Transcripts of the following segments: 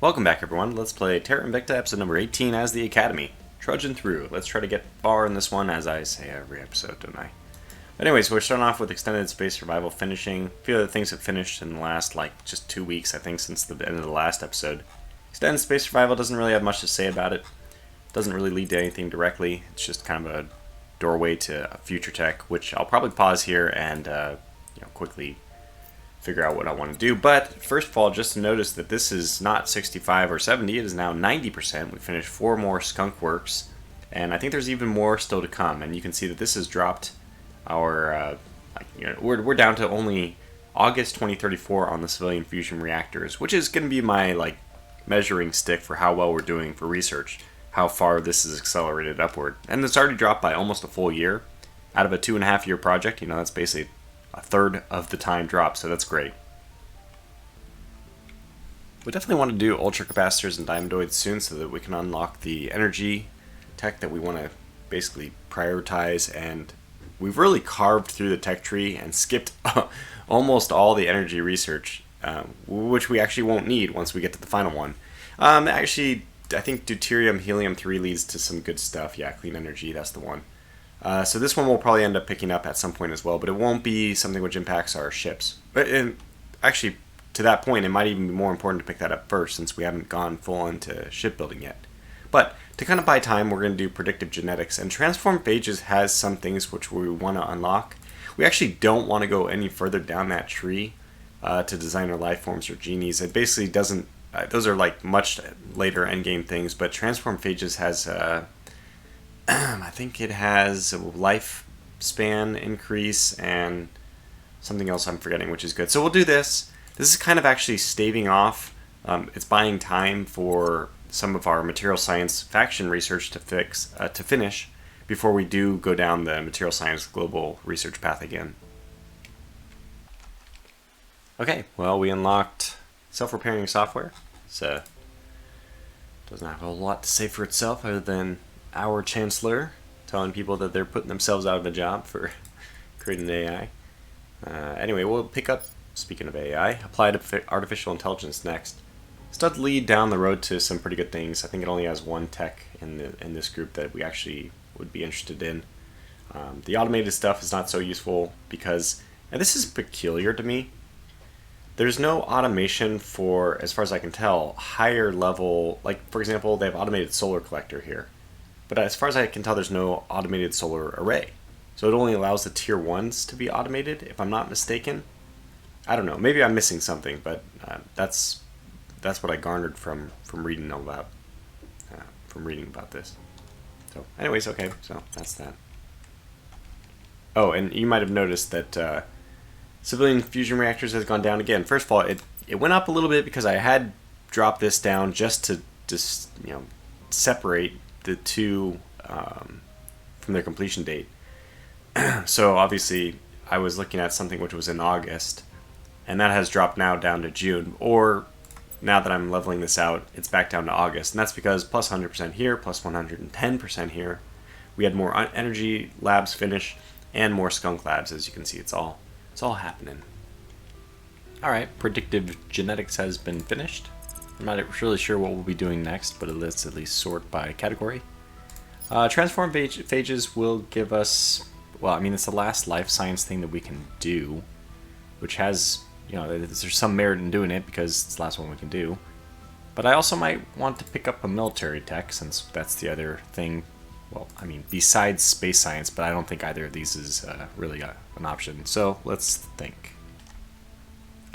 Welcome back, everyone. Let's play Terra Invicta, episode number 18 as the Academy. Trudging through. Let's try to get far in this one, as I say every episode, don't I? Anyways, we're starting off with Extended Space Survival finishing. A few other things have finished in the last, just 2 weeks, I think, since the end of the last episode. Extended Space Survival doesn't really have much to say about it. Doesn't really lead to anything directly. It's just kind of a doorway to a future tech, which I'll probably pause here and quickly figure out what I want to do. But first of all, just notice that this is not 65 or 70, it is now 90%. We finished 4 more skunk works, and I think there's even more still to come. And you can see that this has dropped our, we're down to only August 2034 on the civilian fusion reactors, which is going to be my measuring stick for how well we're doing for research, how far this is accelerated upward. And it's already dropped by almost a full year out of a 2.5-year project. That's basically a third of the time drop, so that's great. We definitely want to do ultracapacitors and diamondoids soon so that we can unlock the energy tech that we want to basically prioritize, and we've really carved through the tech tree and skipped almost all the energy research, which we actually won't need once we get to the final one. Actually, I think deuterium helium-3 leads to some good stuff. Yeah, clean energy, that's the one. So this one we'll probably end up picking up at some point as well, but it won't be something which impacts our ships. And actually, to that point, it might even be more important to pick that up first, since we haven't gone full into shipbuilding yet. But to kind of buy time, we're going to do predictive genetics, and transform phages has some things which we want to unlock. We actually don't want to go any further down that tree to design our life forms or genies. It basically doesn't. Those are much later endgame things, but transform phages has. I think it has a lifespan increase and something else I'm forgetting, which is good. So we'll do this. This is kind of actually staving off. It's buying time for some of our material science faction research to finish before we do go down the material science global research path again. Okay, well, we unlocked self-repairing software. So doesn't have a whole lot to say for itself other than our chancellor telling people that they're putting themselves out of a job for creating an AI. Anyway, we'll pick up, speaking of AI, applied artificial intelligence next. Start to lead down the road to some pretty good things. I think it only has one tech in this group that we actually would be interested in. The automated stuff is not so useful because, and this is peculiar to me, there's no automation for, as far as I can tell, higher level, for example, they have automated solar collector here. But as far as I can tell, there's no automated solar array. So it only allows the tier 1s to be automated, if I'm not mistaken. I don't know. Maybe I'm missing something, but that's what I garnered from reading about this. So, anyways, okay. So that's that. Oh, and you might have noticed that civilian fusion reactors has gone down again. First of all, it went up a little bit because I had dropped this down just to separate the two from their completion date. So obviously I was looking at something which was in August, and that has dropped now down to June, or now that I'm leveling this out, it's back down to August, and that's because plus 100% here, plus 110% here. We had more energy labs finish and more skunk labs. As you can see, it's all happening. Alright, predictive genetics has been finished. I'm not really sure what we'll be doing next, but let's at least sort by category. Transform phages will give us, it's the last life science thing that we can do, which has, there's some merit in doing it because it's the last one we can do. But I also might want to pick up a military tech, since that's the other thing, besides space science, but I don't think either of these is really an option. So let's think.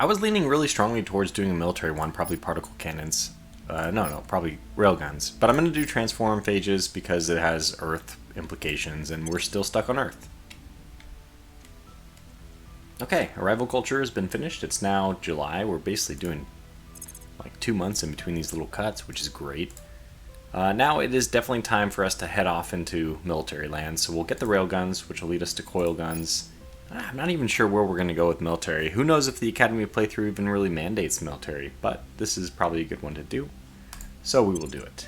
I was leaning really strongly towards doing a military one, probably particle cannons. Probably railguns. But I'm going to do transform phages because it has Earth implications, and we're still stuck on Earth. Okay, arrival culture has been finished. It's now July. We're basically doing 2 months in between these little cuts, which is great. Now it is definitely time for us to head off into military land. So we'll get the railguns, which will lead us to coil guns. I'm not even sure where we're going to go with military. Who knows if the Academy playthrough even really mandates military, but this is probably a good one to do. So we will do it.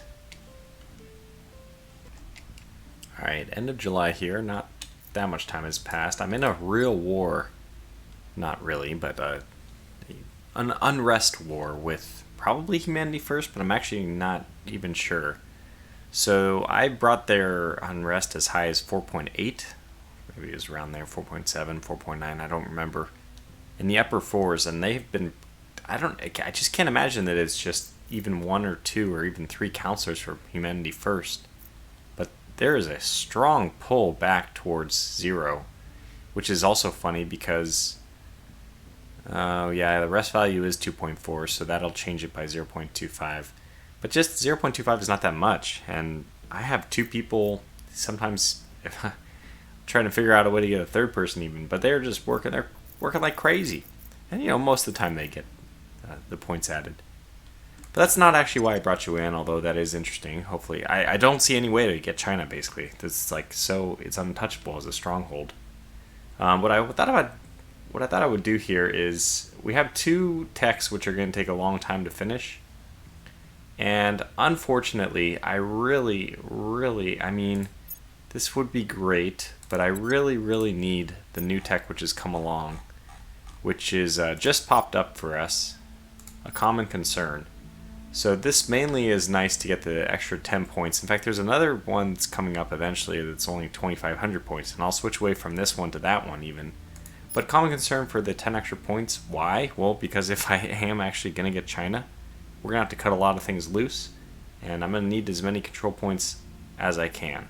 Alright, end of July here. Not that much time has passed. I'm in a real war. Not really, but an unrest war with probably humanity first, but I'm actually not even sure. So I brought their unrest as high as 4.8. Maybe it was around there, 4.7, 4.9, I don't remember. In the upper fours, and they've been, I just can't imagine that it's just even one or two or even three counselors for humanity first. But there is a strong pull back towards 0, which is also funny because, the rest value is 2.4, so that'll change it by 0.25. But just 0.25 is not that much, and I have two people, sometimes trying to figure out a way to get a third person even, but they're just working like crazy. And most of the time they get the points added. But that's not actually why I brought you in, although that is interesting. Hopefully, I don't see any way to get China, basically. It's it's untouchable as a stronghold. What I thought I would do here is, we have 2 techs which are going to take a long time to finish. And unfortunately, I really, this would be great, but I really, really need the new tech which has come along, which is just popped up for us, a common concern. So this mainly is nice to get the extra 10 points. In fact, there's another one that's coming up eventually that's only 2,500 points, and I'll switch away from this one to that one even. But common concern for the 10 extra points, why? Well, because if I am actually going to get China, we're going to have to cut a lot of things loose, and I'm going to need as many control points as I can.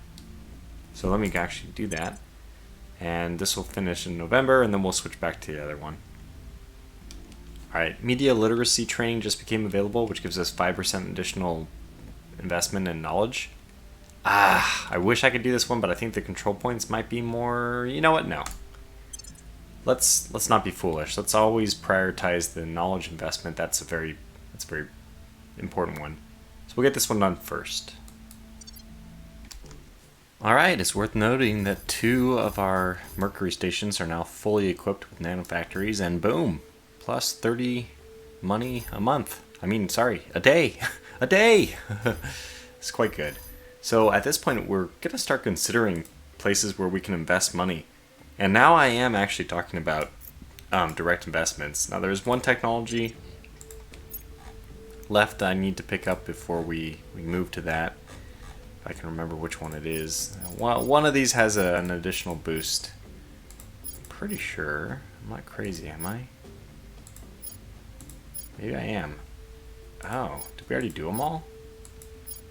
So let me actually do that. And this will finish in November, and then we'll switch back to the other one. Alright, media literacy training just became available, which gives us 5% additional investment in knowledge. I wish I could do this one, but I think the control points might be more... You know what? No. Let's not be foolish. Let's always prioritize the knowledge investment. That's a very important one. So we'll get this one done first. Alright, it's worth noting that 2 of our Mercury stations are now fully equipped with nanofactories, and boom, plus 30 money a month. A day. A day! It's quite good. So at this point, we're going to start considering places where we can invest money. And now I am actually talking about direct investments. Now there's one technology left I need to pick up before we move to that. If I can remember which one it is. One of these has an additional boost. I'm pretty sure. I'm not crazy, am I? Maybe I am. Oh, did we already do them all?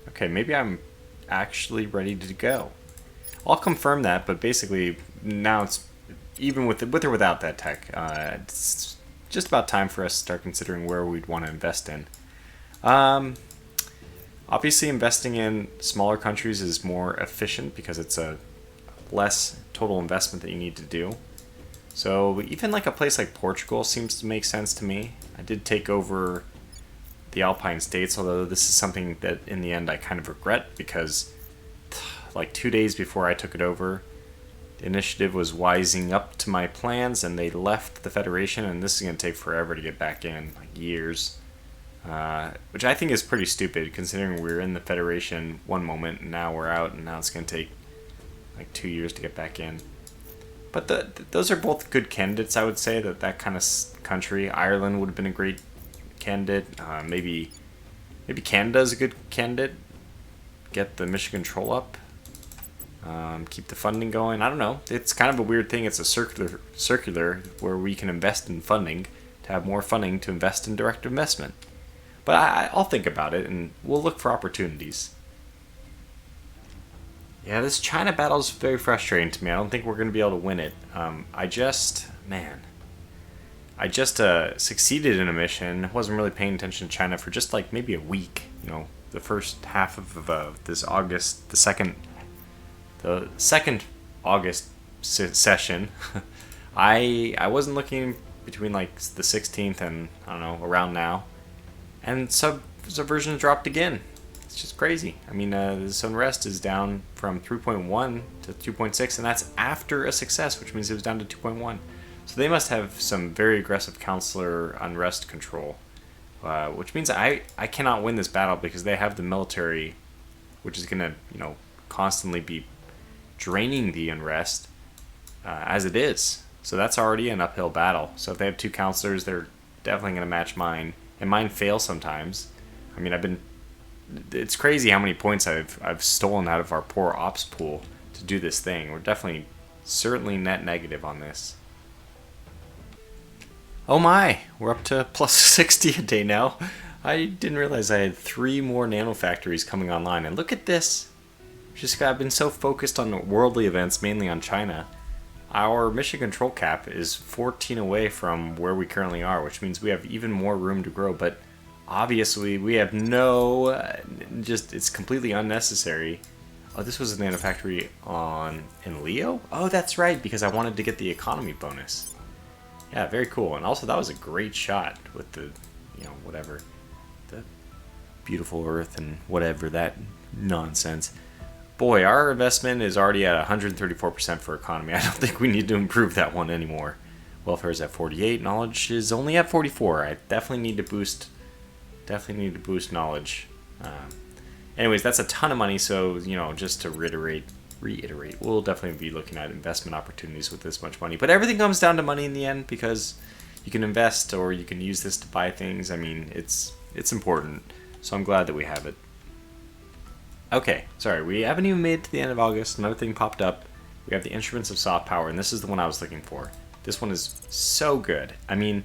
Okay, maybe I'm actually ready to go. I'll confirm that, but basically now it's, even with or without that tech, it's just about time for us to start considering where we'd want to invest in. Obviously, investing in smaller countries is more efficient because it's a less total investment that you need to do. So even like a place like Portugal seems to make sense to me. I did take over the Alpine states, although this is something that in the end I kind of regret, because like 2 days before I took it over, the initiative was wising up to my plans and they left the Federation, and this is going to take forever to get back in, like years. Which I think is pretty stupid, considering we were in the Federation one moment and now we're out, and now it's going to take like 2 years to get back in. But those are both good candidates, I would say. That kind of country. Ireland would have been a great candidate. Maybe Canada is a good candidate. Get the mission control up. Keep the funding going. I don't know. It's kind of a weird thing. It's a circular where we can invest in funding to have more funding to invest in direct investment. But I'll think about it, and we'll look for opportunities. Yeah, this China battle is very frustrating to me. I don't think we're going to be able to win it. I just succeeded in a mission. Wasn't really paying attention to China for just like maybe a week. The first half of this August, the second August session. I wasn't looking between like the 16th and I don't know, around now, and subversion dropped again. It's just crazy. This unrest is down from 3.1 to 2.6, and that's after a success, which means it was down to 2.1. So they must have some very aggressive counselor unrest control, which means I cannot win this battle because they have the military, which is going to constantly be draining the unrest as it is. So that's already an uphill battle. So if they have 2 counselors, they're definitely going to match mine. and mine fail sometimes. I mean, it's crazy how many points I've stolen out of our poor ops pool to do this thing. We're definitely, certainly net negative on this. Oh my, we're up to plus 60 a day now. I didn't realize I had 3 more nanofactories coming online, and look at this. I've been so focused on worldly events, mainly on China. Our mission control cap is 14 away from where we currently are, which means we have even more room to grow, but obviously we have it's completely unnecessary. Oh, this was a nanofactory in Leo? Oh, that's right, because I wanted to get the economy bonus. Yeah, very cool. And also that was a great shot with the, whatever, the beautiful Earth and whatever, that nonsense. Boy, our investment is already at 134% for economy. I don't think we need to improve that one anymore. Welfare is at 48. Knowledge is only at 44. I definitely need to boost knowledge. Anyways, that's a ton of money. So just to reiterate, we'll definitely be looking at investment opportunities with this much money. But everything comes down to money in the end, because you can invest or you can use this to buy things. I mean, it's important. So I'm glad that we have it. Okay, sorry, we haven't even made it to the end of August. Another thing popped up. We have the Instruments of Soft Power, and this is the one I was looking for. This one is so good. I mean,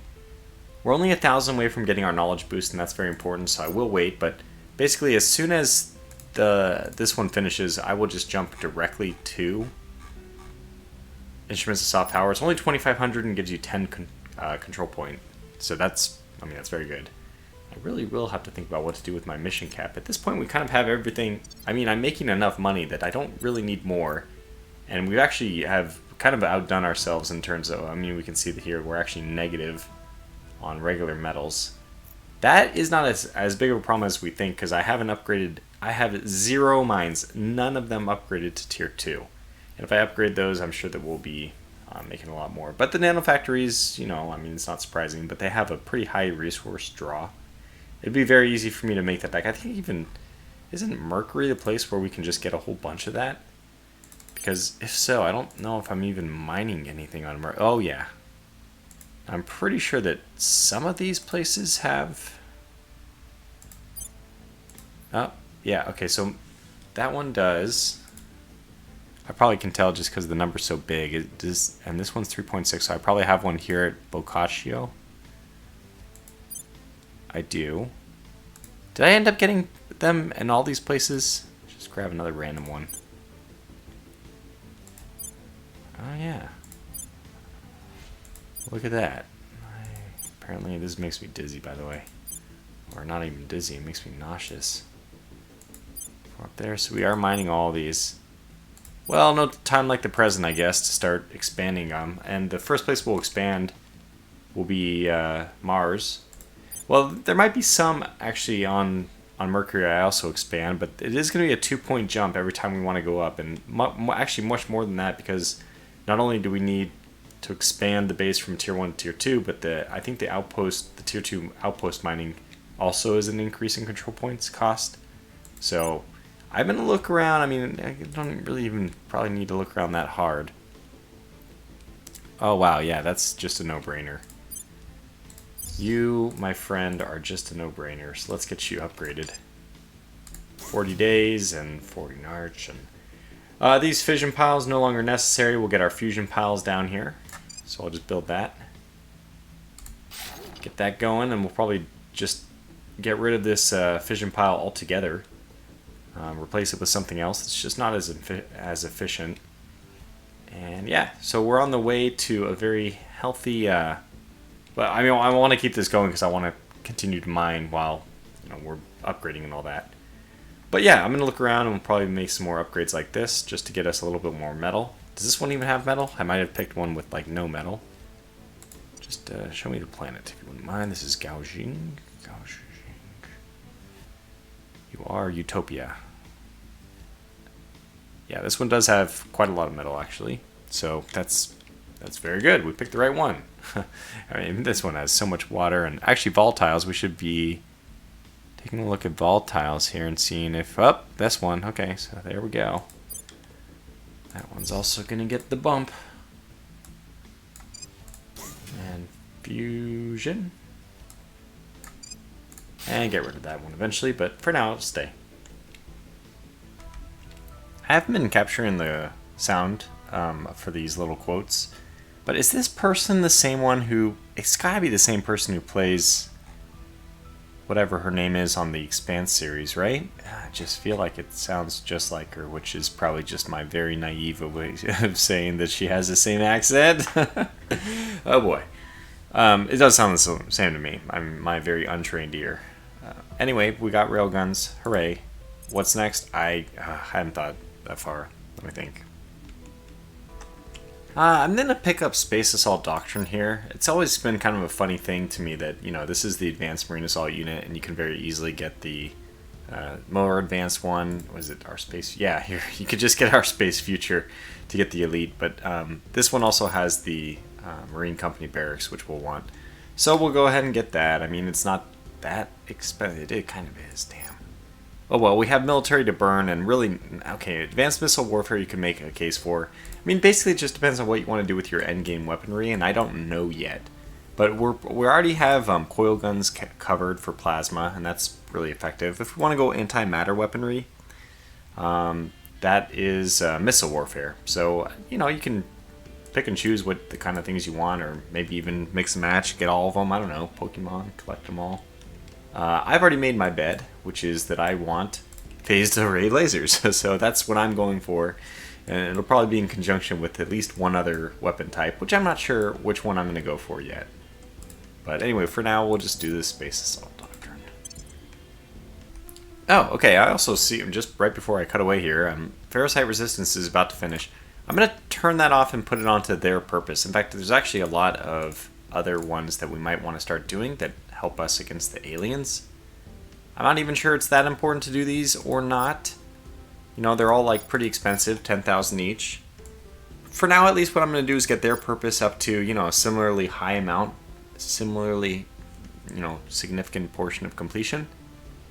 we're only 1,000 away from getting our knowledge boost, and that's very important, so I will wait. But basically, as soon as this one finishes, I will just jump directly to Instruments of Soft Power. It's only 2,500 and gives you 10 control point. So that's very good. I really will have to think about what to do with my mission cap. At this point, we kind of have everything. I mean, I'm making enough money that I don't really need more. And we actually have kind of outdone ourselves in terms of, we can see that here we're actually negative on regular metals. That is not as big of a problem as we think, because I haven't upgraded. I have 0 mines, none of them upgraded to tier 2. And if I upgrade those, I'm sure that we'll be making a lot more. But the nanofactories, it's not surprising, but they have a pretty high resource draw. It'd be very easy for me to make that back. I think isn't Mercury the place where we can just get a whole bunch of that? Because if so, I don't know if I'm even mining anything on Mercury. Oh yeah. I'm pretty sure that some of these places have... Oh, yeah, okay, so that one does. I probably can tell just because the number's so big. It does, and this one's 3.6, so I probably have one here at Boccaccio. I do. Did I end up getting them in all these places? Just grab another random one. Oh yeah. Look at that. Apparently this makes me dizzy, by the way. Or not even dizzy, it makes me nauseous. We're up there, so we are mining all these. Well, no time like the present, I guess, to start expanding them. And the first place we'll expand will be Mars. Well, there might be some actually on Mercury I also expand, but it is going to be a 2-point jump every time we want to go up, and actually much more than that, because not only do we need to expand the base from tier 1 to tier 2, but I think the tier 2 outpost mining also is an increase in control points cost. So I've been to look around. I don't really even probably need to look around that hard. Oh wow, yeah, that's just a no-brainer. You, my friend, are just a no-brainer, so let's get you upgraded. 40 days and 40 Narch. And these fission piles no longer necessary. We'll get our fusion piles down here. So I'll just build that. Get that going, and we'll probably just get rid of this fission pile altogether. Replace it with something else that's just not as efficient. And yeah, so we're on the way to a very healthy... But I want to keep this going because I want to continue to mine while we're upgrading and all that. But yeah, I'm going to look around and we'll probably make some more upgrades like this just to get us a little bit more metal. Does this one even have metal? I might have picked one with like no metal. Just show me the planet if you wouldn't mind. This is Gaojing. You are Utopia. Yeah, this one does have quite a lot of metal actually. So that's very good. We picked the right one. This one has so much water, and actually volatiles, we should be taking a look at volatiles here and seeing if... Oh, this one. Okay, so there we go. That one's also going to get the bump. And fusion. And get rid of that one eventually, but for now, it'll stay. I haven't been capturing the sound for these little quotes, but is this person the same one who... It's gotta be the same person who plays whatever her name is on the Expanse series, right? I just feel like it sounds just like her, which is probably just my very naive way of saying that she has the same accent. Oh boy. It does sound the same to me. I'm my very untrained ear. Anyway, we got railguns. Hooray. What's next? I hadn't thought that far. Let me think. I'm going to pick up Space Assault Doctrine here. It's always been kind of a funny thing to me that, you know, this is the Advanced Marine Assault Unit, and you can very easily get the more advanced one. Was it our Space? Yeah, here. You could just get our Space Future to get the Elite, but this one also has the Marine Company Barracks, which we'll want. So we'll go ahead and get that. I mean, it's not that expensive. It kind of is, damn. Oh well, we have military to burn, and really, okay, advanced missile warfare you can make a case for. I mean, basically it just depends on what you want to do with your endgame weaponry, and I don't know yet. But we already have coil guns covered for plasma, and that's really effective. If we want to go antimatter weaponry, that is missile warfare. So, you know, you can pick and choose what the kind of things you want, or maybe even mix and match, get all of them. I don't know, Pokemon, collect them all. I've already made my bed, which is that I want phased array lasers. So that's what I'm going for. And it'll probably be in conjunction with at least one other weapon type, which I'm not sure which one I'm going to go for yet. But anyway, for now, we'll just do this Space Assault Doctrine. Oh, okay, I also see, just right before I cut away here, Ferrocite Resistance is about to finish. I'm going to turn that off and put it onto their purpose. In fact, there's actually a lot of other ones that we might want to start doing that help us against the aliens. I'm not even sure it's that important to do these or not. You know, they're all like pretty expensive, 10,000 each. For now, at least what I'm going to do is get their purpose up to, you know, a similarly high amount, similarly, you know, significant portion of completion.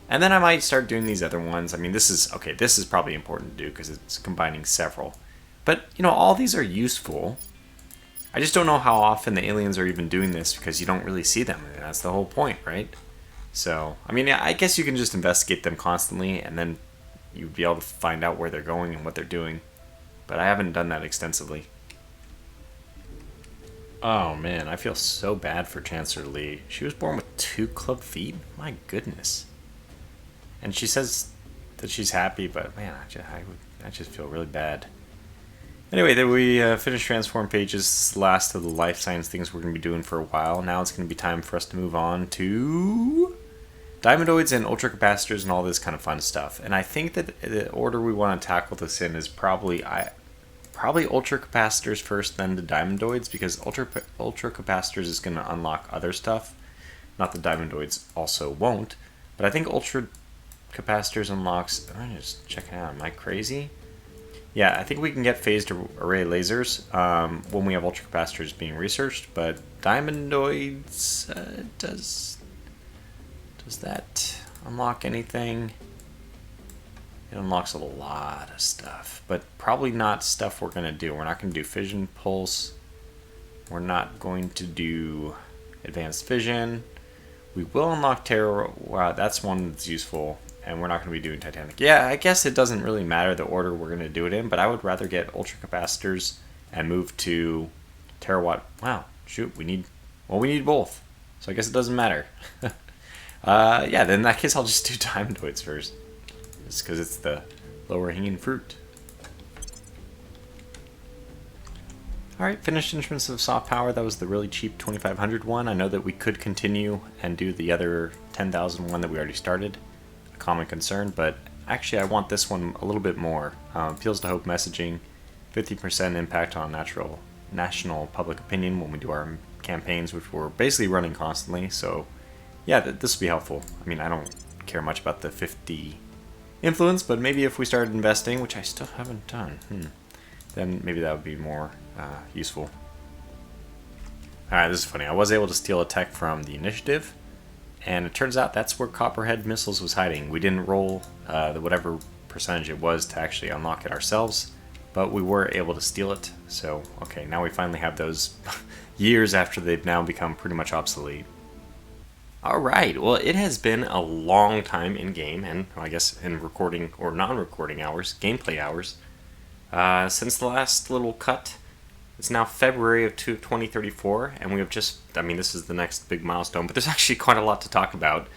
And then I might start doing these other ones. I mean, this is probably important to do because it's combining several. But, you know, all these are useful. I just don't know how often the aliens are even doing this because you don't really see them. And that's the whole point, right? So, I mean, I guess you can just investigate them constantly and then you'd be able to find out where they're going and what they're doing. But I haven't done that extensively. Oh man, I feel so bad for Chancellor Lee. She was born with 2 club feet? My goodness. And she says that she's happy, but man, I just feel really bad. Anyway, then we finished transform pages. This is the last of the life science things we're going to be doing for a while. Now it's going to be time for us to move on to diamondoids and ultracapacitors and all this kind of fun stuff. And I think that the order we want to tackle this in is probably ultracapacitors first, then the diamondoids, because ultracapacitors is going to unlock other stuff. Not that diamondoids also won't, but I think ultracapacitors unlocks... I'm just checking out. Am I crazy? Yeah, I think we can get phased array lasers when we have ultracapacitors being researched, but diamondoids, does that unlock anything? It unlocks a lot of stuff, but probably not stuff we're going to do. We're not going to do fission pulse. We're not going to do advanced fission. We will unlock Terra. Wow, that's one that's useful. And we're not going to be doing Titanic. Yeah, I guess it doesn't really matter the order we're going to do it in, but I would rather get ultracapacitors and move to terawatt. Wow, shoot, we need both. So I guess it doesn't matter. Yeah, then in that case I'll just do diamondoids first. Just because it's the lower hanging fruit. Alright, finished Instruments of Soft Power. That was the really cheap 2500 one. I know that we could continue and do the other 10,000 one that we already started. A common concern, but actually I want this one a little bit more. Appeals to hope messaging, 50% impact on national public opinion when we do our campaigns, which we're basically running constantly. So yeah, this will be helpful. I mean, I don't care much about the 50 influence, but maybe if we started investing, which I still haven't done, then maybe that would be more useful. Alright, this is funny. I was able to steal a tech from the initiative, and it turns out that's where Copperhead Missiles was hiding. We didn't roll whatever percentage it was to actually unlock it ourselves, but we were able to steal it. So, okay, now we finally have those years after they've now become pretty much obsolete. All right. Well, it has been a long time in game, and I guess in recording or non-recording hours, gameplay hours, since the last little cut. It's now February of 2034, and we have just, I mean, this is the next big milestone, but there's actually quite a lot to talk about.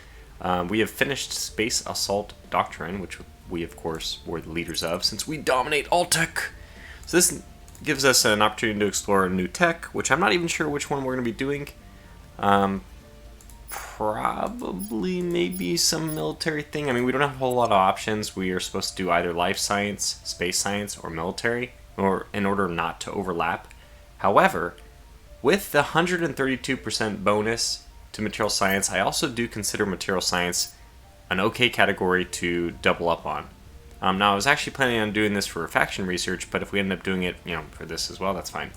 We have finished Space Assault Doctrine, which we, of course, were the leaders of, since we dominate all tech. So this gives us an opportunity to explore a new tech, which I'm not even sure which one we're going to be doing. Probably maybe some military thing. I mean, we don't have a whole lot of options. We are supposed to do either life science, space science, or military, or in order not to overlap. However, with the 132% bonus to material science, I also do consider material science an okay category to double up on. Now, I was actually planning on doing this for faction research, but if we end up doing it, for this as well, that's fine.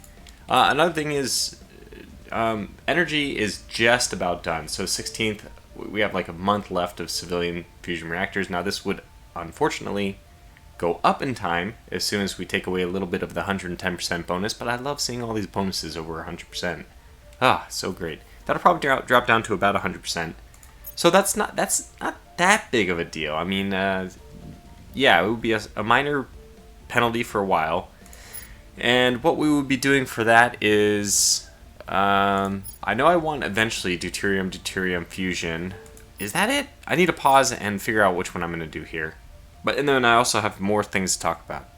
Another thing is, energy is just about done. So 16th, we have like a month left of civilian fusion reactors. Now, this would, unfortunately, go up in time as soon as we take away a little bit of the 110% bonus, but I love seeing all these bonuses over 100%. So great. That'll probably drop down to about 100%. So that's not that big of a deal. I mean, yeah, it would be a minor penalty for a while. And what we would be doing for that is, I know I want eventually deuterium fusion. Is that it? I need to pause and figure out which one I'm going to do here. And then I also have more things to talk about.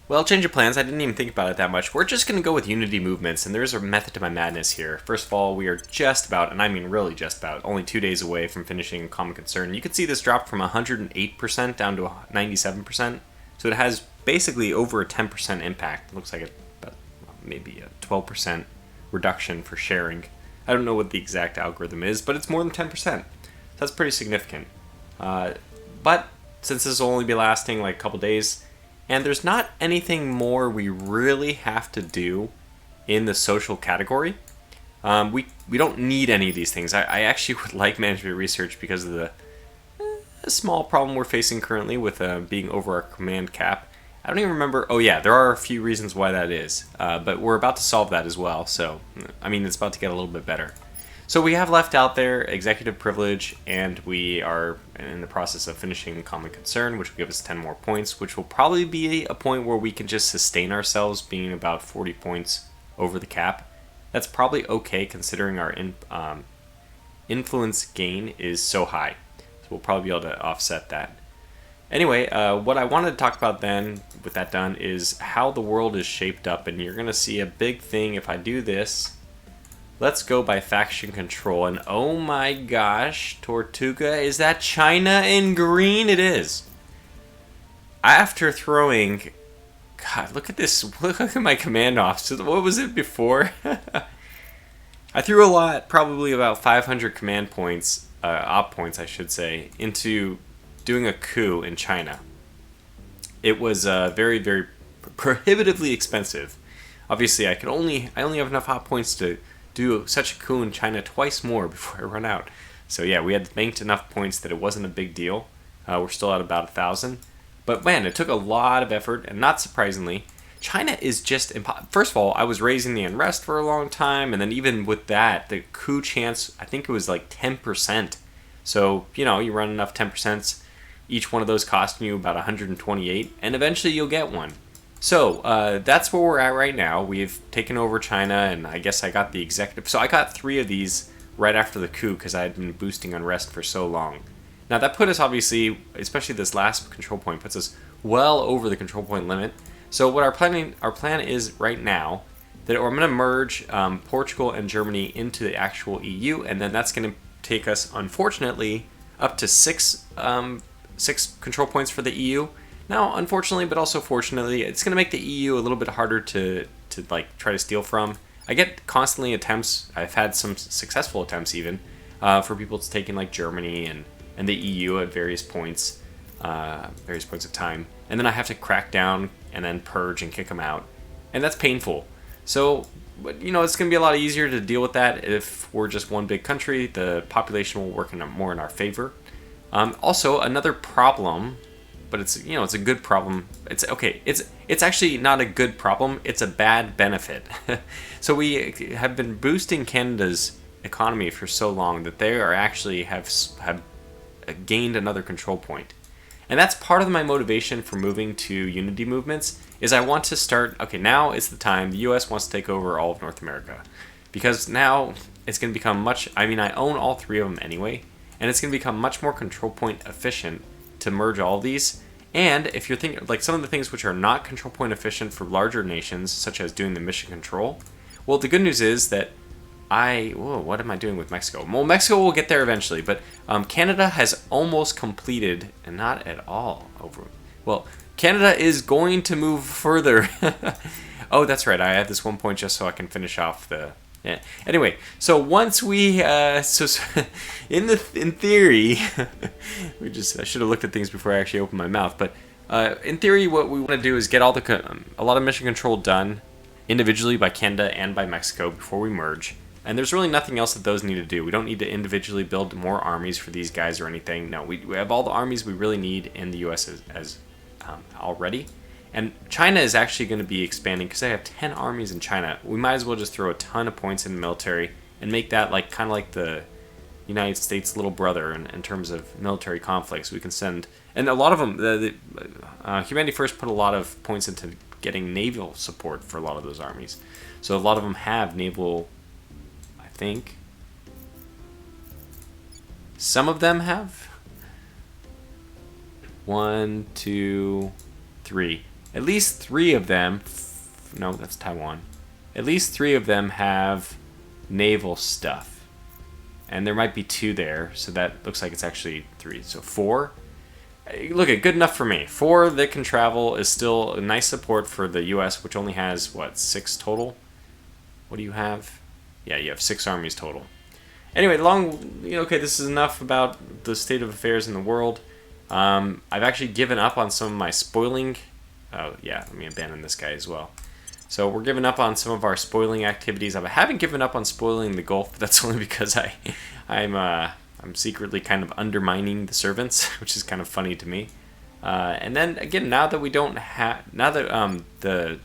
Well, change of plans. I didn't even think about it that much. We're just going to go with unity movements, and there's a method to my madness here. First of all, we are just about, and I mean really just about, only 2 days away from finishing Common Concern. You can see this dropped from 108% down to 97%. So it has basically over a 10% impact. It looks like maybe a 12% reduction for sharing. I don't know what the exact algorithm is, but it's more than 10%. So that's pretty significant. But since this will only be lasting like a couple days, and there's not anything more we really have to do in the social category, we don't need any of these things. I actually would like management research because of the small problem we're facing currently with being over our command cap. I don't even remember. Oh yeah, there are a few reasons why that is, but we're about to solve that as well. So, I mean, it's about to get a little bit better. So we have left out there executive privilege, and we are in the process of finishing Common Concern, which will give us 10 more points, which will probably be a point where we can just sustain ourselves being about 40 points over the cap. That's probably okay considering our influence gain is so high. So we'll probably be able to offset that. Anyway, what I wanted to talk about then, with that done, is how the world is shaped up, and you're going to see a big thing if I do this. Let's go by faction control, and oh my gosh, Tortuga, is that China in green? It is. After throwing, God, look at this, look at my command officer. What was it before? I threw a lot, probably about 500 command points, op points I should say, into doing a coup in China. It was very, very prohibitively expensive. Obviously, I only have enough op points to do such a coup in China twice more before I run out. So yeah, we had banked enough points that it wasn't a big deal. We're still at about 1,000. But man, it took a lot of effort, and not surprisingly, China is just first of all, I was raising the unrest for a long time, and then even with that, the coup chance, I think it was like 10%. So, you run enough 10%, each one of those costing you about 128, and eventually you'll get one. So, that's where we're at right now. We've taken over China, and I guess I got the executive. So I got 3 of these right after the coup because I had been boosting unrest for so long. Now, that put us, obviously, especially this last control point, puts us well over the control point limit. So what our plan is right now, that I'm going to merge Portugal and Germany into the actual EU, and then that's going to take us, unfortunately, up to 6 control points for the EU. Now, unfortunately, but also fortunately, it's going to make the EU a little bit harder to try to steal from. I get constantly attempts. I've had some successful attempts even for people to take in like Germany and the EU at various points of time, and then I have to crack down and then purge and kick them out, and that's painful. So, it's going to be a lot easier to deal with that if we're just one big country. The population will work more in our favor. Also, another problem. But it's a good problem. It's okay. It's actually not a good problem. It's a bad benefit. So we have been boosting Canada's economy for so long that they are actually have gained another control point. And that's part of my motivation for moving to unity movements, is I want to start, okay, now is the time. The US wants to take over all of North America. Because now it's going to become I own all 3 of them anyway, and it's going to become much more control point efficient to merge all of these. And if you're thinking, like some of the things which are not control point efficient for larger nations, such as doing the mission control, well, the good news is that what am I doing with Mexico? Well, Mexico will get there eventually, but Canada has almost completed, and not at all over. Well, Canada is going to move further. Oh, that's right. I have this 1 point just so I can finish off the. Yeah. Anyway, so once we, in theory, I should have looked at things before I actually opened my mouth. But in theory, what we want to do is get a lot of mission control done individually by Canada and by Mexico before we merge. And there's really nothing else that those need to do. We don't need to individually build more armies for these guys or anything. No, we have all the armies we really need in the U.S. as already. And China is actually going to be expanding because they have 10 armies in China. We might as well just throw a ton of points in the military and make that kind of like the United States' little brother in terms of military conflicts. We can send, and a lot of them, Humanity First put a lot of points into getting naval support for a lot of those armies. So a lot of them have naval, I think. Some of them have. 1, 2, 3. At least 3 of them, no, that's Taiwan. At least 3 of them have naval stuff. And there might be 2 there, so that looks like it's actually 3. So 4. Look, good enough for me. 4 that can travel is still a nice support for the US, which only has, 6 total? What do you have? Yeah, you have 6 armies total. Anyway, okay, this is enough about the state of affairs in the world. I've actually given up on some of my spoiling. Oh, yeah, let me abandon this guy as well. So we're giving up on some of our spoiling activities. I haven't given up on spoiling the Gulf, but that's only because I'm secretly kind of undermining the servants, which is kind of funny to me. And then again, now that the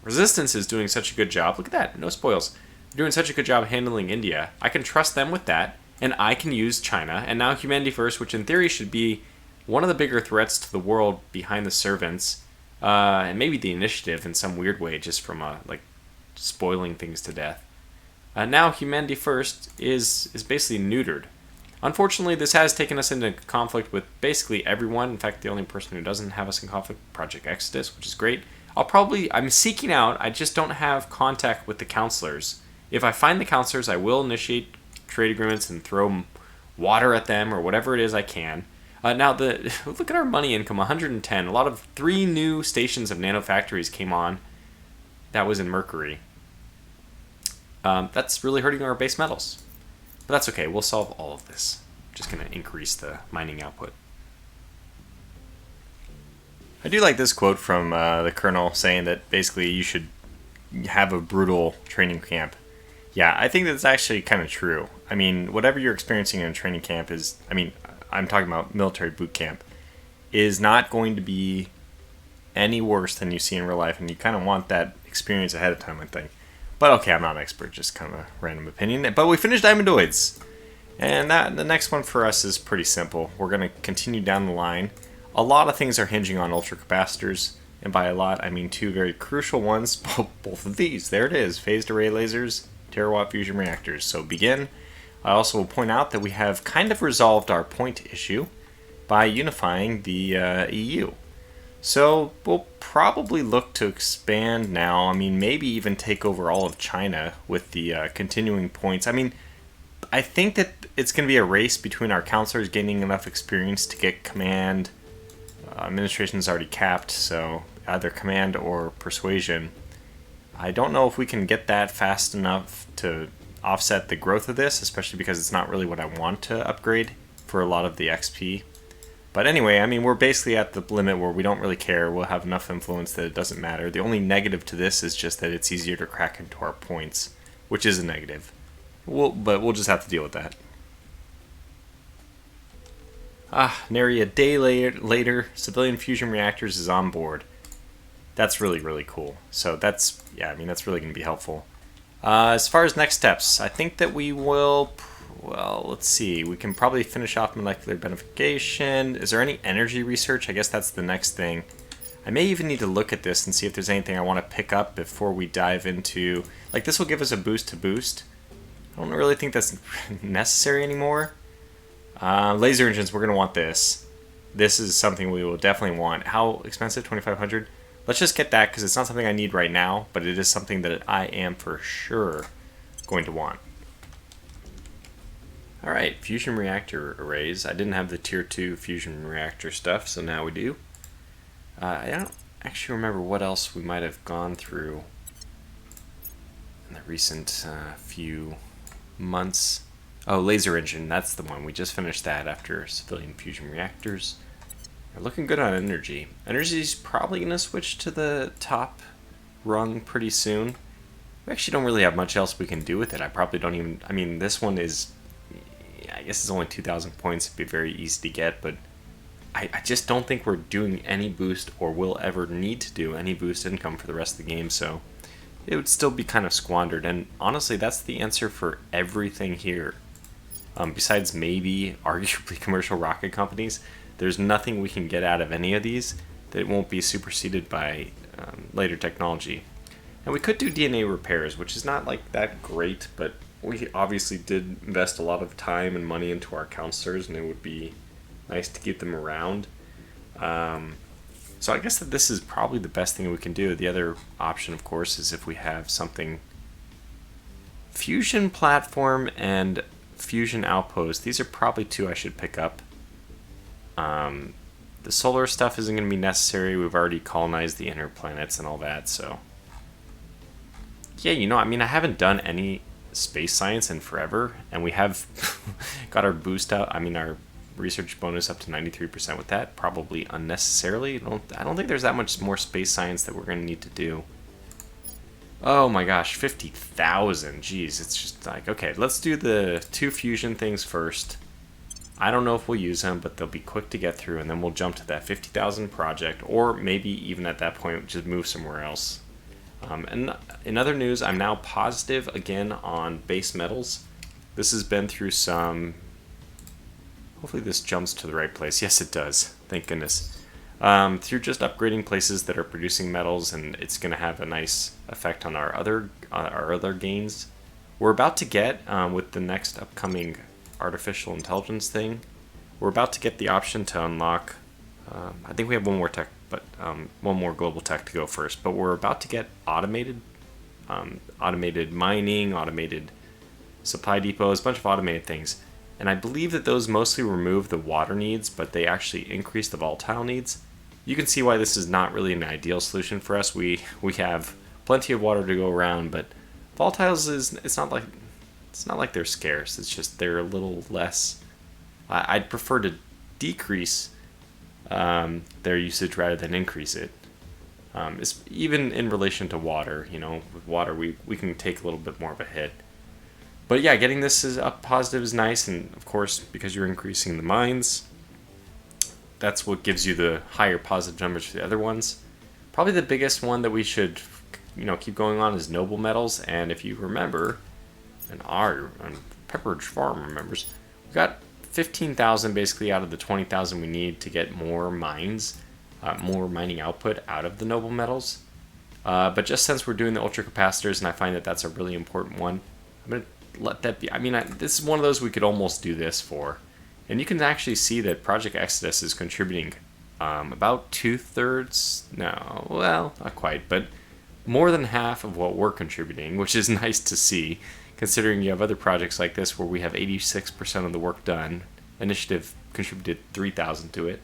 Resistance is doing such a good job, look at that, no spoils. They're doing such a good job handling India. I can trust them with that, and I can use China. And now Humanity First, which in theory should be one of the bigger threats to the world behind the servants, and maybe the initiative in some weird way, just from spoiling things to death. Now Humanity First is basically neutered. Unfortunately, this has taken us into conflict with basically everyone. In fact, the only person who doesn't have us in conflict, Project Exodus, which is great. I'm seeking out, I just don't have contact with the counselors. If I find the counselors, I will initiate trade agreements and throw water at them or whatever it is I can. Now, look at our money income, 110. A lot of 3 new stations of Nanofactories came on. That was in Mercury. That's really hurting our base metals. But that's okay, we'll solve all of this. Just going to increase the mining output. I do like this quote from the colonel saying that basically you should have a brutal training camp. Yeah, I think that's actually kind of true. I mean, whatever you're experiencing in a training camp I'm talking about military boot camp, is not going to be any worse than you see in real life, and you kind of want that experience ahead of time, I think. But okay, I'm not an expert, just kind of a random opinion. But we finished Diamondoids, and the next one for us is pretty simple. We're going to continue down the line. A lot of things are hinging on ultracapacitors, and by a lot, I mean 2 very crucial ones, both of these. There it is, phased array lasers, terawatt fusion reactors. So begin. I also will point out that we have kind of resolved our point issue by unifying the EU. So we'll probably look to expand now. I mean, maybe even take over all of China with the continuing points. I mean, I think that it's going to be a race between our counselors gaining enough experience to get command. Administration is already capped, so either command or persuasion. I don't know if we can get that fast enough to offset the growth of this, especially because it's not really what I want to upgrade for a lot of the XP. But anyway, I mean, we're basically at the limit where we don't really care. We'll have enough influence that it doesn't matter. The only negative to this is just that it's easier to crack into our points, which is a negative. But we'll just have to deal with that. Nary a day later, civilian fusion reactors is on board. That's really, really cool. So that's really going to be helpful. As far as next steps, I think that we will, well, let's see. We can probably finish off molecular beneficiation. Is there any energy research? I guess that's the next thing. I may even need to look at this and see if there's anything I want to pick up before we dive into... Like, this will give us a boost to boost. I don't really think that's necessary anymore. Laser engines, we're going to want this. This is something we will definitely want. How expensive? 2,500? Let's just get that because it's not something I need right now, but it is something that I am for sure going to want. Alright, fusion reactor arrays. I didn't have the tier 2 fusion reactor stuff, so now we do. I don't actually remember what else we might have gone through in the recent few months. Oh, laser engine, that's the one. We just finished that after civilian fusion reactors. We're looking good on energy. Energy's probably going to switch to the top rung pretty soon. We actually don't really have much else we can do with it. I probably don't even... I mean, this one is... I guess it's only 2,000 points. It'd be very easy to get, but I just don't think we're doing any boost or will ever need to do any boost income for the rest of the game, so it would still be kind of squandered. And honestly, that's the answer for everything here. Besides maybe arguably commercial rocket companies, there's nothing we can get out of any of these that won't be superseded by later technology. And we could do DNA repairs, which is not like that great, but we obviously did invest a lot of time and money into our counselors, and it would be nice to keep them around. So I guess that this is probably the best thing we can do. The other option, of course, is if we have something... Fusion platform and fusion outpost. These are probably two I should pick up. The solar stuff isn't going to be necessary. We've already colonized the inner planets and all that, so... Yeah, you know, I mean, I haven't done any space science in forever, and we have got our boost out. I mean, our research bonus up to 93% with that, probably unnecessarily. I don't think there's that much more space science that we're going to need to do. Oh my gosh, 50,000. Jeez, it's just like, okay, let's do the 2 fusion things first. I don't know if we'll use them, but they'll be quick to get through, and then we'll jump to that 50,000 project, or maybe even at that point, just move somewhere else. And in other news, I'm now positive again on base metals. This has been through some... Hopefully this jumps to the right place. Yes, it does. Thank goodness. Through just upgrading places that are producing metals, and it's going to have a nice effect on our other gains. We're about to get, with the next upcoming artificial intelligence thing, we're about to get the option to unlock... I think we have one more tech, but one more global tech to go first. But we're about to get automated mining, automated supply depots, a bunch of automated things. And I believe that those mostly remove the water needs, but they actually increase the volatile needs. You can see why this is not really an ideal solution for us. We have plenty of water to go around, but volatiles it's not like they're scarce. It's just they're a little less. I'd prefer to decrease their usage rather than increase it. It's even in relation to water. You know, with water we can take a little bit more of a hit. But yeah, getting this is up positive is nice, and of course, because you're increasing the mines, that's what gives you the higher positive numbers for the other ones. Probably the biggest one that we should, keep going on is noble metals. And if you remember, and Pepperidge Farm remembers, we got 15,000 basically out of the 20,000 we need to get more mines, more mining output out of the noble metals. But just since we're doing the ultracapacitors, and I find that that's a really important one, I'm going to let that be. I mean, this is one of those we could almost do this for. And you can actually see that Project Exodus is contributing about 2/3, no, well, not quite, but more than half of what we're contributing, which is nice to see, considering you have other projects like this where we have 86% of the work done. Initiative contributed 3,000 to it.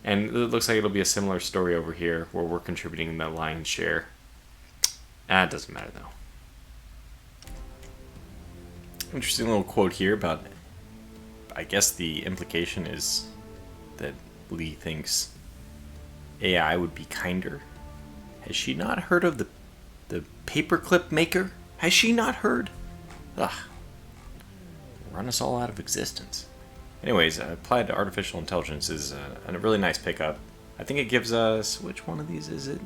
And it looks like it'll be a similar story over here where we're contributing the lion's share. It doesn't matter though. Interesting little quote here about, I guess the implication is that Lee thinks AI would be kinder. Has she not heard of the paperclip maker? Has she not heard? Ugh. Run us all out of existence. Anyways, applied to artificial intelligence is a really nice pickup. I think it gives us, which one of these is it?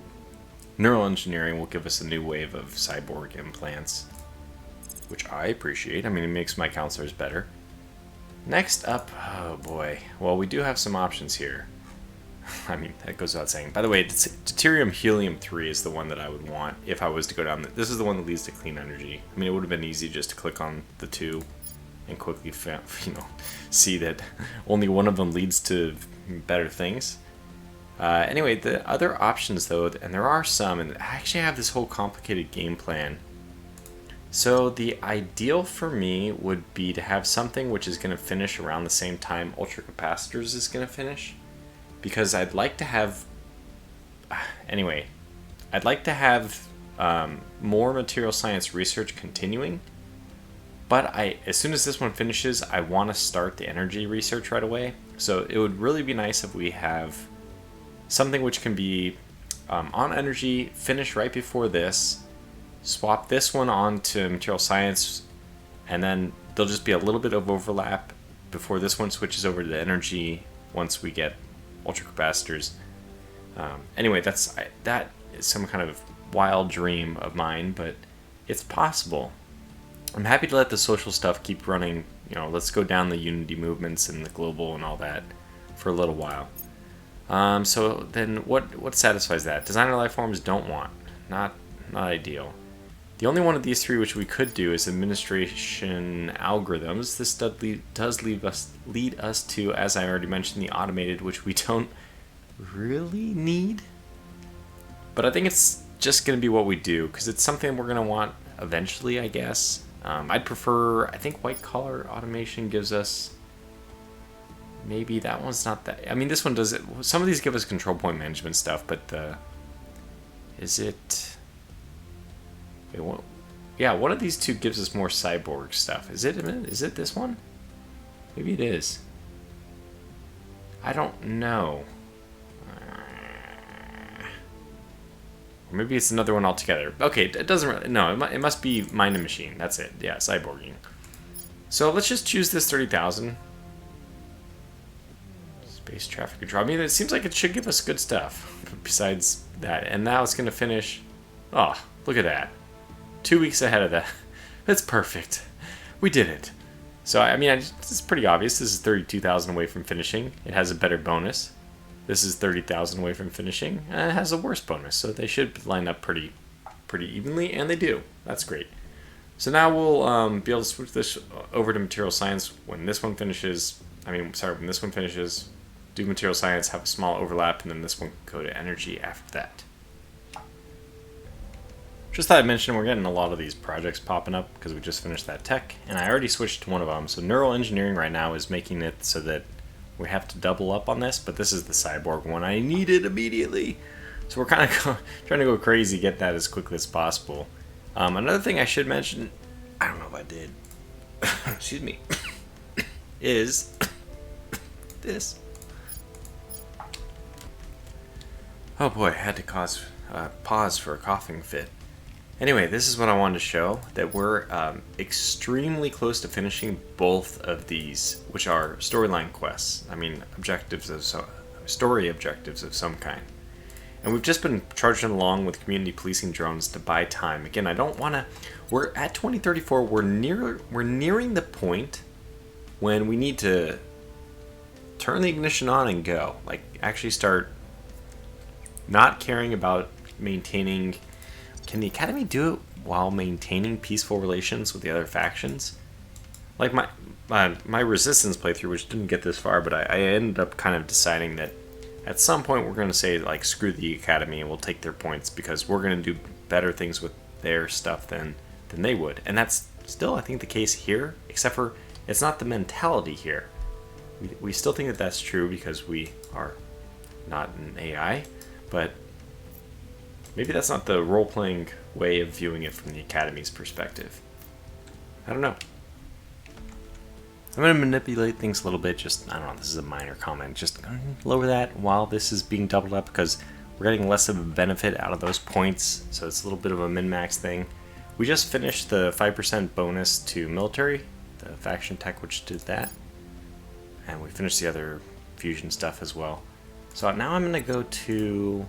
Neural engineering will give us a new wave of cyborg implants. which I appreciate. I mean, it makes my counselors better. Next up, oh boy. Well, we do have some options here. I mean, that goes without saying. By the way, deuterium helium-3 is the one that I would want if I was to go down. This is the one that leads to clean energy. I mean, it would have been easy just to click on the two and quickly, see that only one of them leads to better things. Anyway, the other options, though, and there are some, and I actually have this whole complicated game plan. So the ideal for me would be to have something which is going to finish around the same time ultracapacitors is going to finish. Because I'd like to have... Anyway, I'd like to have more material science research continuing. But as soon as this one finishes, I want to start the energy research right away. So it would really be nice if we have something which can be on energy, finish right before this, swap this one on to material science, and then there'll just be a little bit of overlap before this one switches over to energy once we get ultracapacitors. Anyway, that is some kind of wild dream of mine, but it's possible. I'm happy to let the social stuff keep running. Let's go down the unity movements and the global and all that for a little while. So then what satisfies that? Designer life forms don't want. Not ideal. The only one of these three which we could do is administration algorithms. This does lead us to, as I already mentioned, the automated, which we don't really need. But I think it's just going to be what we do, because it's something we're going to want eventually, I guess. I'd prefer, I think white collar automation gives us, maybe that one's not that, I mean this one does it, some of these give us control point management stuff, but is it, yeah, one of these two gives us more cyborg stuff. Is it this one? Maybe it is. I don't know. Or maybe it's another one altogether. Okay, it doesn't really... No, it must be mind and machine. That's it. Yeah, cyborging. So let's just choose this 30,000. Space traffic control. I mean, it seems like it should give us good stuff. Besides that. And now it's going to finish... Oh, look at that. 2 weeks ahead of that. That's perfect. We did it. So, I mean, it's pretty obvious. This is 32,000 away from finishing. It has a better bonus. This is 30,000 away from finishing. And it has a worse bonus. So they should line up pretty evenly, and they do. That's great. So now we'll be able to switch this over to material science when this one finishes. When this one finishes, do material science, have a small overlap, and then this one go to energy after that. Just thought I'd mention we're getting a lot of these projects popping up because we just finished that tech, and I already switched to one of them. So neural engineering right now is making it so that we have to double up on this, but this is the cyborg one I needed immediately. So we're kind of trying to go crazy, get that as quickly as possible. Another thing I should mention, I don't know if I did, excuse me, is this. Oh boy, I had to pause for a coughing fit. Anyway, this is what I wanted to show, that we're extremely close to finishing both of these, which are storyline quests. I mean, story objectives of some kind. And we've just been charging along with community policing drones to buy time. Again, I don't want to... We're at 2034. We're nearing the point when we need to turn the ignition on and go. Like, actually start not caring about maintaining... Can the Academy do it while maintaining peaceful relations with the other factions? Like my Resistance playthrough, which didn't get this far, but I ended up kind of deciding that at some point we're going to say, like, screw the Academy and we'll take their points because we're going to do better things with their stuff than they would. And that's still, I think, the case here, except for it's not the mentality here. We still think that that's true because we are not an AI, but maybe that's not the role-playing way of viewing it from the Academy's perspective. I don't know. I'm going to manipulate things a little bit. Just, I don't know, this is a minor comment. Just lower that while this is being doubled up because we're getting less of a benefit out of those points. So it's a little bit of a min-max thing. We just finished the 5% bonus to military, the faction tech which did that. And we finished the other fusion stuff as well. So now I'm going to go to...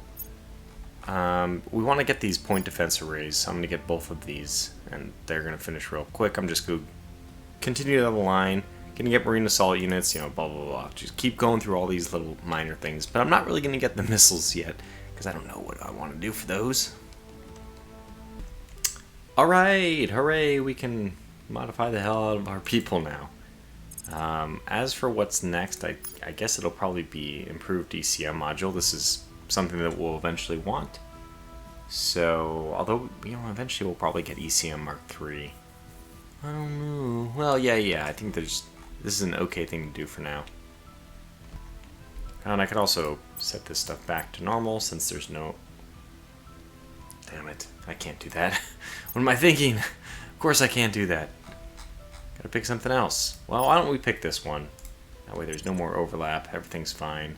we want to get these point defense arrays, so I'm going to get both of these and they're going to finish real quick. I'm just going to continue down the line, going to get marine assault units, you know, blah, blah, blah. Just keep going through all these little minor things, but I'm not really going to get the missiles yet, because I don't know what I want to do for those. Alright, hooray, we can modify the hell out of our people now. As for what's next, I guess it'll probably be improved ECM module. This is something that we'll eventually want. So, although, you know, eventually we'll probably get ECM Mark III. I don't know. Well, yeah, I think this is an okay thing to do for now. And I could also set this stuff back to normal since there's no... Damn it, I can't do that. What am I thinking? Of course I can't do that. Gotta pick something else. Well, why don't we pick this one? That way there's no more overlap, everything's fine.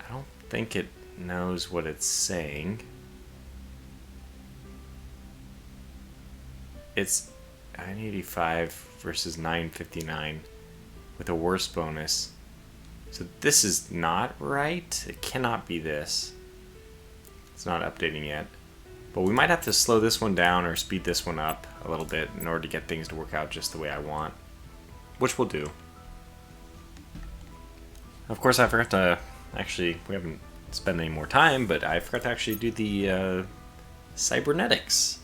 I don't think it knows what it's saying. It's 985 versus 959 with a worse bonus. So this is not right. It cannot be this. It's not updating yet. But we might have to slow this one down or speed this one up a little bit in order to get things to work out just the way I want. Which we'll do. Of course, I forgot to... Actually, we haven't spent any more time, but I forgot to actually do the cybernetics.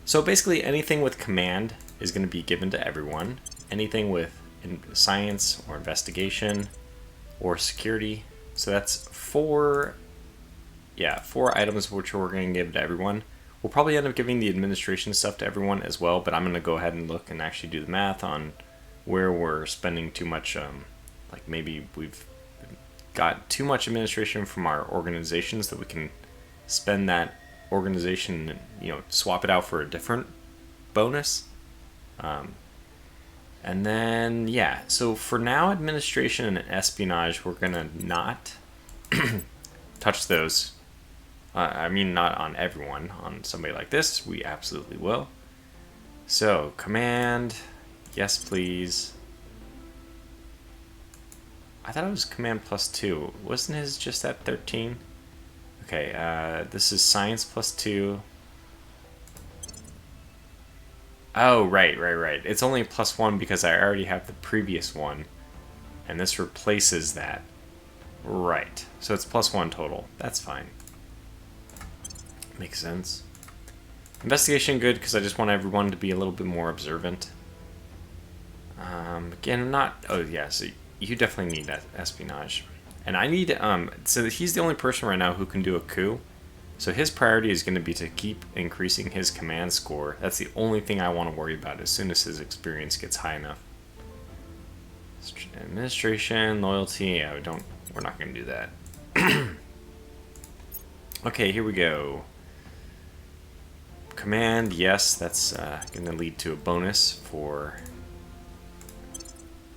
So basically, anything with command is going to be given to everyone. Anything with science or investigation or security. So that's four items which we're going to give to everyone. We'll probably end up giving the administration stuff to everyone as well, but I'm going to go ahead and look and actually do the math on where we're spending too much, like maybe we've got too much administration from our organizations that we can spend that organization and, you know, swap it out for a different bonus. And then, yeah, so for now, administration and espionage, we're going to not touch those. I mean, not on everyone. On somebody like this, we absolutely will. So, command, yes please. I thought it was command +2. Wasn't his just at 13? Okay, this is science +2. Oh, right. It's only +1 because I already have the previous one. And this replaces that. Right. So it's +1 total. That's fine. Makes sense. Investigation, good, because I just want everyone to be a little bit more observant. Again, I'm not... Oh, yeah, so you definitely need that espionage. And I need... So he's the only person right now who can do a coup. So his priority is going to be to keep increasing his command score. That's the only thing I want to worry about as soon as his experience gets high enough. Administration, loyalty, yeah, we're not going to do that. Okay, here we go. Command, yes, that's going to lead to a bonus for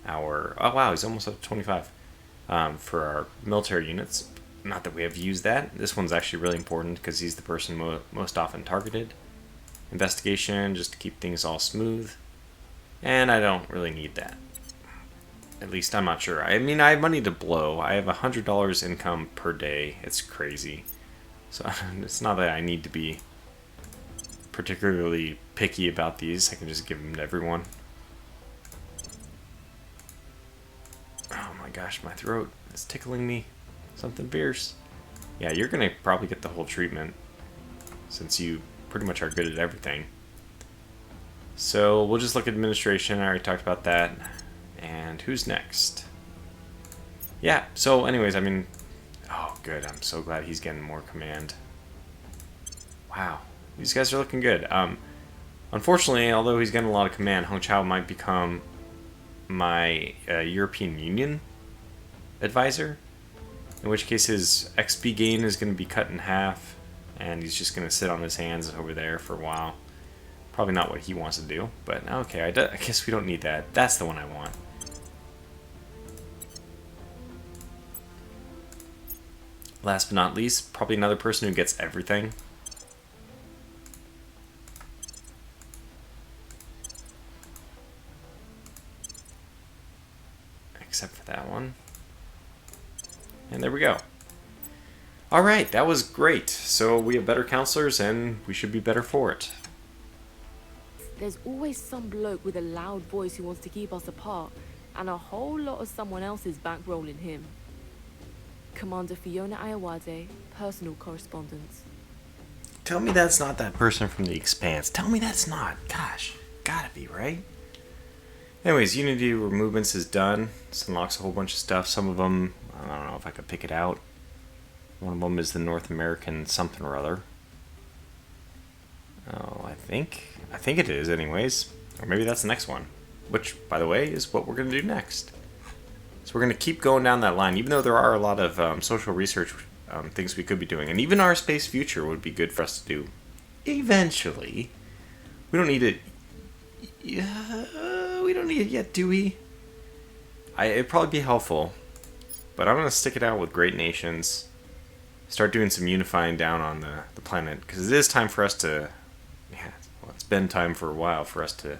our... Oh wow, he's almost up to 25. For our military units. Not that we have used that. This one's actually really important because he's the person most often targeted. Investigation, just to keep things all smooth. And I don't really need that. At least I'm not sure. I mean, I have money to blow. I have $100 income per day. It's crazy. So it's not that I need to be particularly picky about these. I can just give them to everyone. Oh my gosh, my throat is tickling me. Something fierce. Yeah, you're gonna probably get the whole treatment since you pretty much are good at everything. So we'll just look at administration. I already talked about that. And who's next? Yeah, so anyways, I mean... Oh, good. I'm so glad he's getting more command. Wow. These guys are looking good. Unfortunately, although he's getting a lot of command, Hong Chao might become my European Union advisor. In which case his XP gain is going to be cut in half. And he's just going to sit on his hands over there for a while. Probably not what he wants to do. But okay, I guess we don't need that. That's the one I want. Last but not least, probably another person who gets everything. Except for that one. And there we go. Alright, that was great. So we have better counselors and we should be better for it. There's always some bloke with a loud voice who wants to keep us apart, and a whole lot of someone else's bankrolling him. Commander Fiona Ayawade, personal correspondence. Tell me that's not that person from The Expanse. Tell me that's not. Gosh, gotta be, right? Anyways, Unity Movements is done. This unlocks a whole bunch of stuff. Some of them, I don't know if I could pick it out. One of them is the North American something or other. Oh, I think it is anyways. Or maybe that's the next one. Which, by the way, is what we're going to do next. So we're going to keep going down that line, even though there are a lot of social research things we could be doing. And even our space future would be good for us to do eventually. We don't need it. We don't need it yet, do we? It'd probably be helpful. But I'm going to stick it out with great nations. Start doing some unifying down on the planet. Because it is time for us to... Yeah, well, it's been time for a while for us to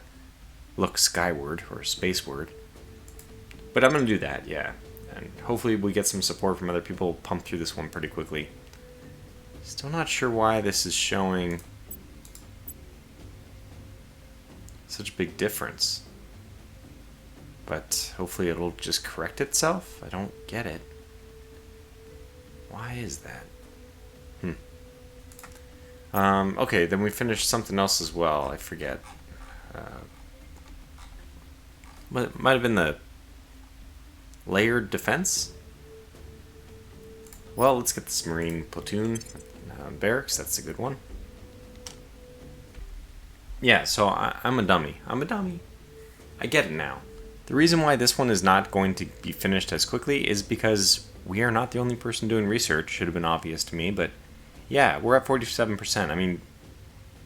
look skyward or spaceward. But I'm going to do that, yeah. And hopefully we get some support from other people, pump through this one pretty quickly. Still not sure why this is showing such a big difference. But hopefully it'll just correct itself. I don't get it. Why is that? Okay, then we finished something else as well. I forget. It might have been the layered defense? Well, let's get this Marine platoon barracks. That's a good one. Yeah, so I'm a dummy. I get it now. The reason why this one is not going to be finished as quickly is because we are not the only person doing research. Should have been obvious to me, but yeah, we're at 47%. I mean,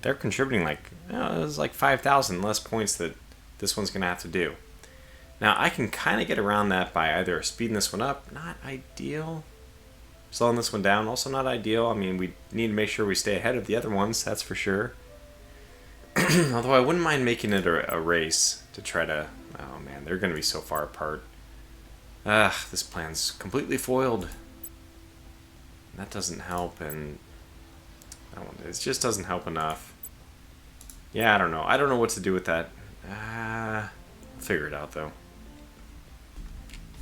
they're contributing like, it was like 5,000 less points that this one's going to have to do. Now, I can kind of get around that by either speeding this one up, not ideal. Slowing this one down, also not ideal. I mean, we need to make sure we stay ahead of the other ones, that's for sure. Although I wouldn't mind making it a race to try to... Oh man, they're going to be so far apart. This plan's completely foiled. That doesn't help, and that one, it just doesn't help enough. Yeah, I don't know. I don't know what to do with that. I'll figure it out, though.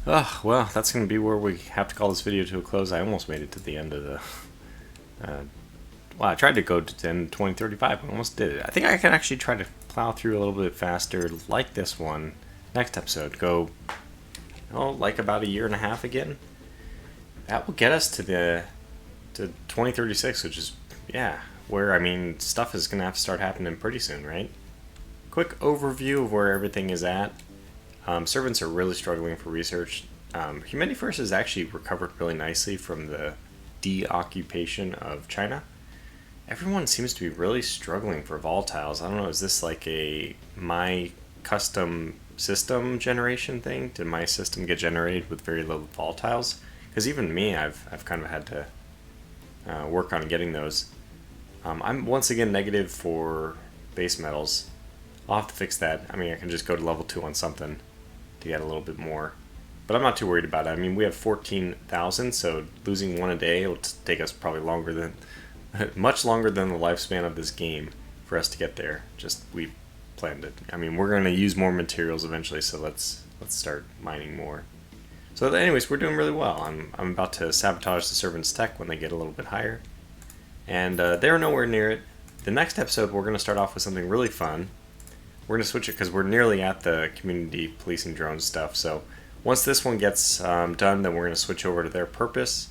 Oh, well, that's going to be where we have to call this video to a close. I almost made it to the end of the... well, I tried to go to the end of 2035. I almost did it. I think I can actually try to plow through a little bit faster, like this one. Next episode, go, like about a year and a half again. That will get us to 2036, which is, yeah, where, I mean, stuff is going to have to start happening pretty soon, right? Quick overview of where everything is at. Servants are really struggling for research. Humanity First has actually recovered really nicely from the deoccupation of China. Everyone seems to be really struggling for volatiles. I don't know, is this like a my custom system generation thing? Did my system get generated with very low volatiles? Because even me, I've kind of had to work on getting those. I'm once again negative for base metals. I'll have to fix that. I mean, I can just go to level 2 on something to get a little bit more. But I'm not too worried about it. I mean, we have 14,000, so losing one a day will take us probably longer than, much longer than the lifespan of this game for us to get there. Just, we planned it. I mean, we're going to use more materials eventually, so let's start mining more. So anyways, we're doing really well. I'm about to sabotage the servants' tech when they get a little bit higher. And they're nowhere near it. The next episode, we're going to start off with something really fun. We're going to switch it because we're nearly at the community policing drone stuff. So once this one gets done, then we're going to switch over to their purpose.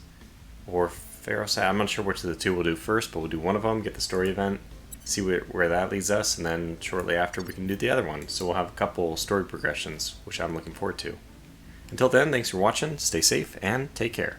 Or Pharaoh's. I'm not sure which of the two we'll do first, but we'll do one of them, get the story event, see where that leads us, and then shortly after we can do the other one. So we'll have a couple story progressions, which I'm looking forward to. Until then, thanks for watching, stay safe, and take care.